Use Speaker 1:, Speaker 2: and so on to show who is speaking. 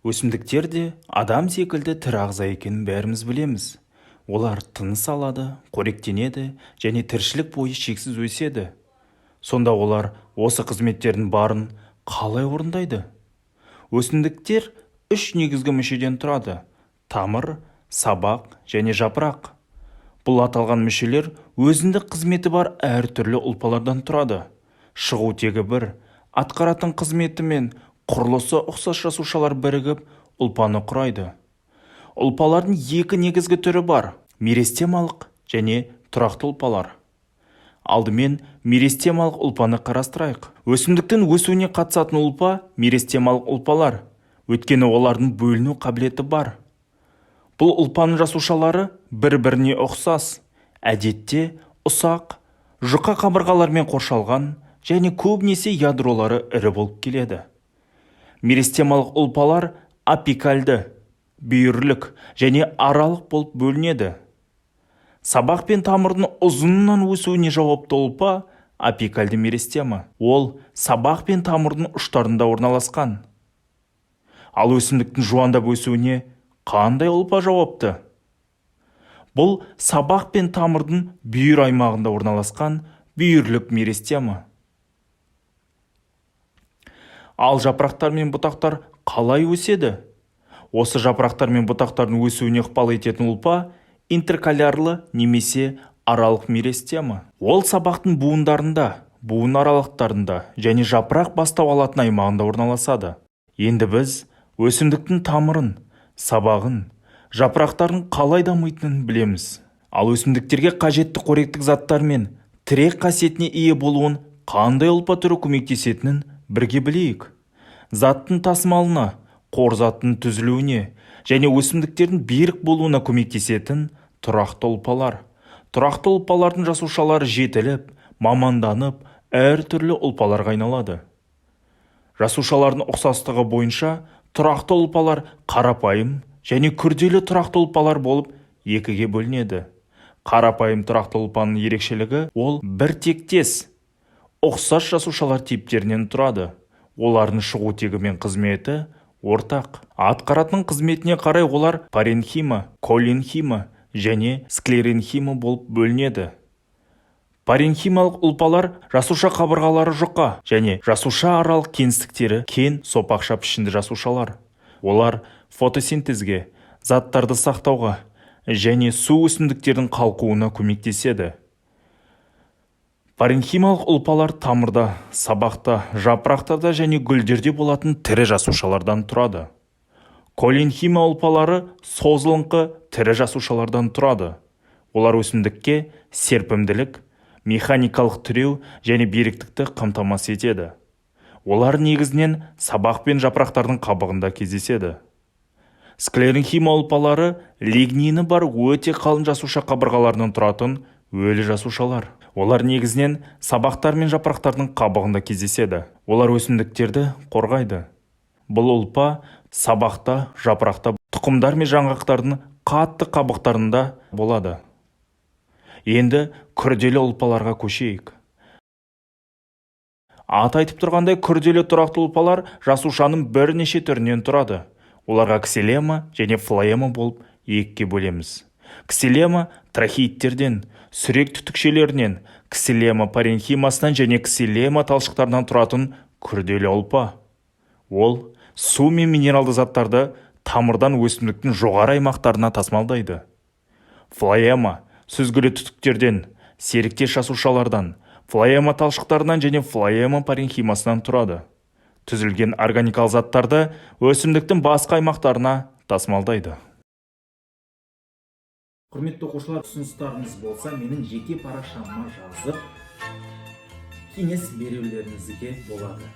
Speaker 1: Өсімдіктер де адам секілді тірі ағза екенін бәріміз білеміз. Олар тыныс алады, қоректенеді және тіршілік бойы шексіз өседі. Сонда олар осы қызметтердің барын қалай орындайды? Өсімдіктер үш негізгі мүшеден тұрады: тамыр, сабақ және жапырақ. Бұл аталған мүшелер өзіндік қызметі бар әртүрлі ұлпалардан тұрады. Шығу тегі бір, атқаратын қызметі мен құрылысы ұқсас жасушалар бірігіп ұлпаны құрайды. Ұлпалардың екі негізгі түрі бар: меристемалық және тұрақты ұлпалар. Алдымен меристемалық ұлпаны қарастырайық. Өсімдіктің өсуіне қатысатын ұлпа меристемалық ұлпалар, өйткені олардың бөліну қабілеті бар. Бұл ұлпаның жасушалары бір-біріне ұқсас, әдетте ұсақ, жұқа қабырғалармен қоршалған және көбінесе ядролары ірі болып келеді. Меристемалық ұлпалар апикальды, бүйірлік және аралық болып бөлінеді. Сабақ пен тамырдың ұзынынан өсуіне жауапты ұлпа апикальды меристема. Ол сабақ пен тамырдың ұштарында орналасқан. Ал өсімдіктің жуандап өсуіне қандай ұлпа жауапты? Бұл сабақ пен тамырдың бүйір аймағында орналасқан бүйірлік меристема. Ал жапырақтар мен бұтақтар қалай өседі? Осы жапырақтар мен бұтақтардың өсуіне ықпал ететін ұлпа интеркалярлы немесе аралық меристема. Ол сабақтың буындарында, буын аралықтарында және жапырақ бастау алатын аймағында орналасады. Енді біз өсімдіктің тамырын, сабағын, жапырақтарын қалай дамитынын білеміз. Ал өсімдіктерге қажетті қоректік заттар мен тірек қасиетіне ие болуын қандай ұлпа түрі көмектесетінін бірге білейік. Заттың тасымалына, қор заттың түзілуіне және өсімдіктердің берік болуына көмектесетін тұрақты ұлпалар. Тұрақты ұлпалардың жасушалары жетіліп, маманданып, әртүрлі ұлпаларға айналады. Жасушалардың ұқсастығы бойынша тұрақты ұлпалар қарапайым және күрделі тұрақты ұлпалар болып екіге бөлінеді. Қарапайым тұрақты ұлпаның ерекшелігі ол бір тектес, ұқсас жасушалар типтерінен тұрады. Олардың шығу тегі мен қызметі ортақ. Атқаратын қызметіне қарай олар паренхима, колленхима және склеренхима болып бөлінеді. Паренхималық ұлпалар жасуша қабырғалары жұқа және жасуша аралық кеңістіктері кен сопақша пішінді жасушалар. Олар фотосинтезге, заттарды сақтауға және су өсімдіктердің қалқуына көмектеседі. Паренхималық ұлпалар тамырда, сабақта, жапырақтарда және гүлдерде болатын тірі жасушалардан тұрады. Колленхима ұлпалары созылыңқы тірі жасушалардан тұрады. Олар өсімдікке серпімділік, механикалық түреу және беріктікті қамтамасыз етеді. Олар негізінен сабақ пен жапырақтардың қабығында кездеседі. Склеренхима ұлпалары лигнині бар өте қалың жасуша қабырғаларынан тұратын өлі жасушалар. Олар негізінен сабақтар мен жапырақтардың қабығында кездеседі. Олар өсімдіктерді қорғайды. Бұл ұлпа сабақта, жапырақта, тұқымдар мен жаңғақтардың қатты қабықтарында болады. Енді күрделі ұлпаларға көшейік. Аты айтып тұрғандай, күрделі тұрақты ұлпалар жасушаның бірнеше түрінен тұрады. Оларға ксилема және флоема болып екіге бөлеміз. Ксилема трахеидтерден, сүрек түтікшелерінен, ксилема паренхимасынан және ксилема талшықтарынан тұратын күрделі ұлпа. Ол су мен минералды заттарды тамырдан өсімдіктің жоғары аймақтарына тасымалдайды. Флоема сүзгілі түтіктерден, серіктес жасушалардан, флоема талшықтарынан және флоема паренхимасынан тұрады. Түзілген органикалық заттарды өсімдіктің басқа аймақтарына тасымалдайды.
Speaker 2: Құрметті оқушылар, ұсыныстарыңыз болса, менің жеке парақшама жазып, кеңес берулеріңізге болады.